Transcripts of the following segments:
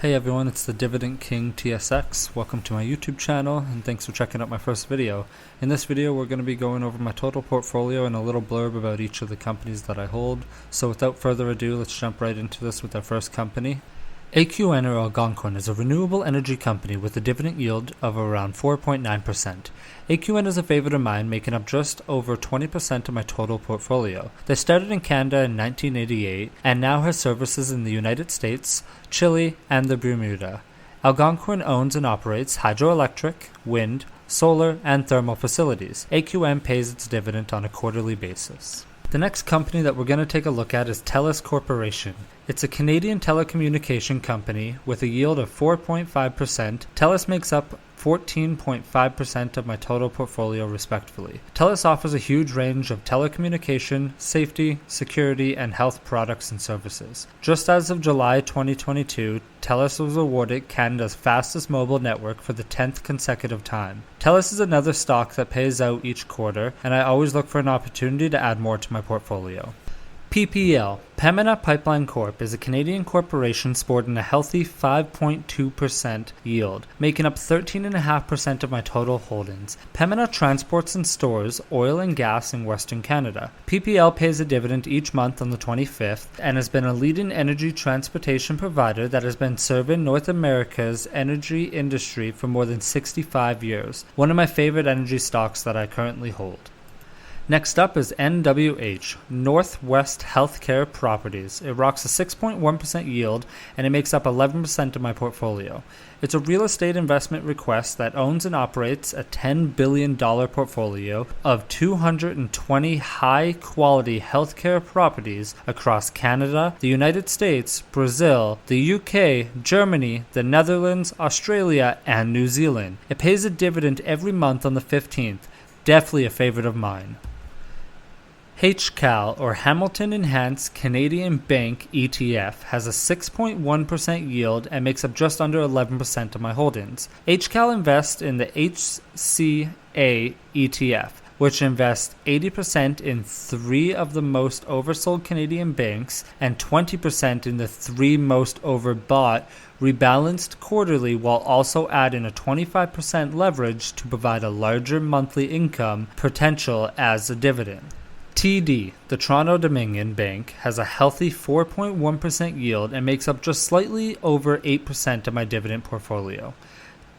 Hey everyone, it's the Dividend King TSX. Welcome to my YouTube channel and thanks for checking out my first video. In this video we're going to be going over my total portfolio and a little blurb about each of the companies that I hold. So without further ado, let's jump right into this with our first company. AQN or Algonquin is a renewable energy company with a dividend yield of around 4.9%. AQN is a favorite of mine, making up just over 20% of my total portfolio. They started in Canada in 1988 and now has services in the United States, Chile, and the Bermuda. Algonquin owns and operates hydroelectric, wind, solar, and thermal facilities. AQN pays its dividend on a quarterly basis. The next company that we're going to take a look at is TELUS Corporation. It's a Canadian telecommunication company with a yield of 4.5%. TELUS makes up 14.5% of my total portfolio respectively. TELUS offers a huge range of telecommunication, safety, security, and health products and services. Just as of July 2022, TELUS was awarded Canada's fastest mobile network for the 10th consecutive time. TELUS is another stock that pays out each quarter, and I always look for an opportunity to add more to my portfolio. PPL, Pembina Pipeline Corp, is a Canadian corporation sporting a healthy 5.2% yield, making up 13.5% of my total holdings. Pembina transports and stores oil and gas in Western Canada. PPL pays a dividend each month on the 25th and has been a leading energy transportation provider that has been serving North America's energy industry for more than 65 years. One of my favorite energy stocks that I currently hold. Next up is NWH, Northwest Healthcare Properties. It rocks a 6.1% yield and it makes up 11% of my portfolio. It's a real estate investment request that owns and operates a $10 billion portfolio of 220 high-quality healthcare properties across Canada, the United States, Brazil, the UK, Germany, the Netherlands, Australia, and New Zealand. It pays a dividend every month on the 15th. Definitely a favorite of mine. HCAL, or Hamilton Enhanced Canadian Bank ETF, has a 6.1% yield and makes up just under 11% of my holdings. HCAL invests in the HCA ETF, which invests 80% in 3 of the most oversold Canadian banks and 20% in the 3 most overbought, rebalanced quarterly, while also adding a 25% leverage to provide a larger monthly income potential as a dividend. TD, the Toronto Dominion Bank, has a healthy 4.1% yield and makes up just slightly over 8% of my dividend portfolio.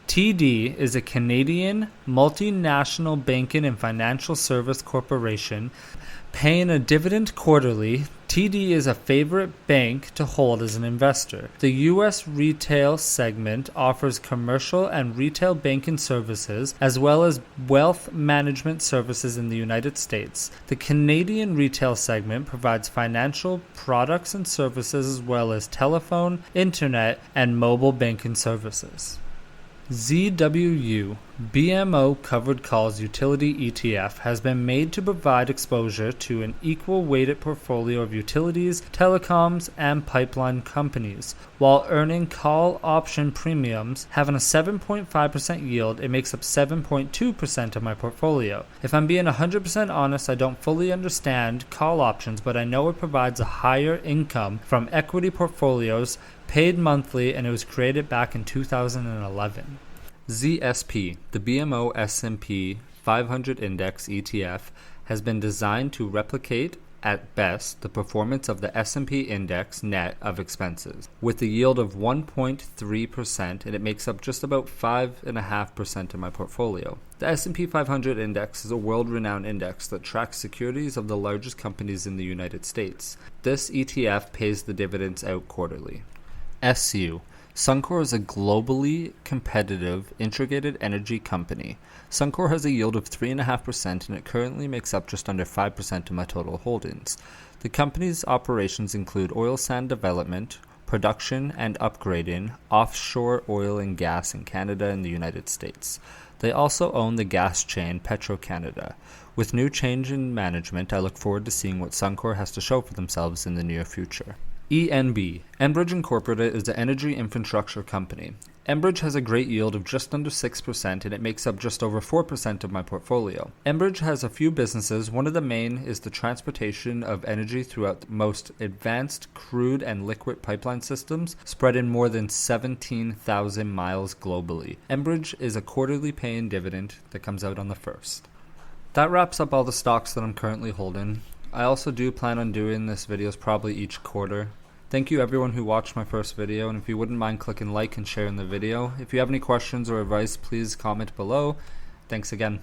TD is a Canadian multinational banking and financial service corporation paying a dividend quarterly. TD is a favorite bank to hold as an investor. The U.S. retail segment offers commercial and retail banking services as well as wealth management services in the United States. The Canadian retail segment provides financial products and services as well as telephone, internet, and mobile banking services. ZWU, BMO Covered Calls Utility ETF, has been made to provide exposure to an equal-weighted portfolio of utilities, telecoms, and pipeline companies. While earning call option premiums, having a 7.5% yield, it makes up 7.2% of my portfolio. If I'm being 100% honest, I don't fully understand call options, but I know it provides a higher income from equity portfolios paid monthly, and it was created back in 2011. ZSP, the BMO S&P 500 Index ETF, has been designed to replicate, at best, the performance of the S&P Index net of expenses, with a yield of 1.3%, and it makes up just about 5.5% of my portfolio. The S&P 500 Index is a world-renowned index that tracks securities of the largest companies in the United States. This ETF pays the dividends out quarterly. SU. Suncor is a globally competitive integrated energy company. Suncor has a yield of 3.5% and it currently makes up just under 5% of my total holdings. The company's operations include oil sand development, production and upgrading, offshore oil and gas in Canada and the United States. They also own the gas chain Petro-Canada. With new change in management, I look forward to seeing what Suncor has to show for themselves in the near future. ENB, Enbridge Incorporated, is an energy infrastructure company. Enbridge has a great yield of just under 6% and it makes up just over 4% of my portfolio. Enbridge has a few businesses. One of the main is the transportation of energy throughout the most advanced crude and liquid pipeline systems spread in more than 17,000 miles globally. Enbridge is a quarterly paying dividend that comes out on the 1st. That wraps up all the stocks that I'm currently holding. I also do plan on doing this videos probably each quarter. Thank you everyone who watched my first video, and if you wouldn't mind clicking like and sharing the video. If you have any questions or advice, please comment below. Thanks again.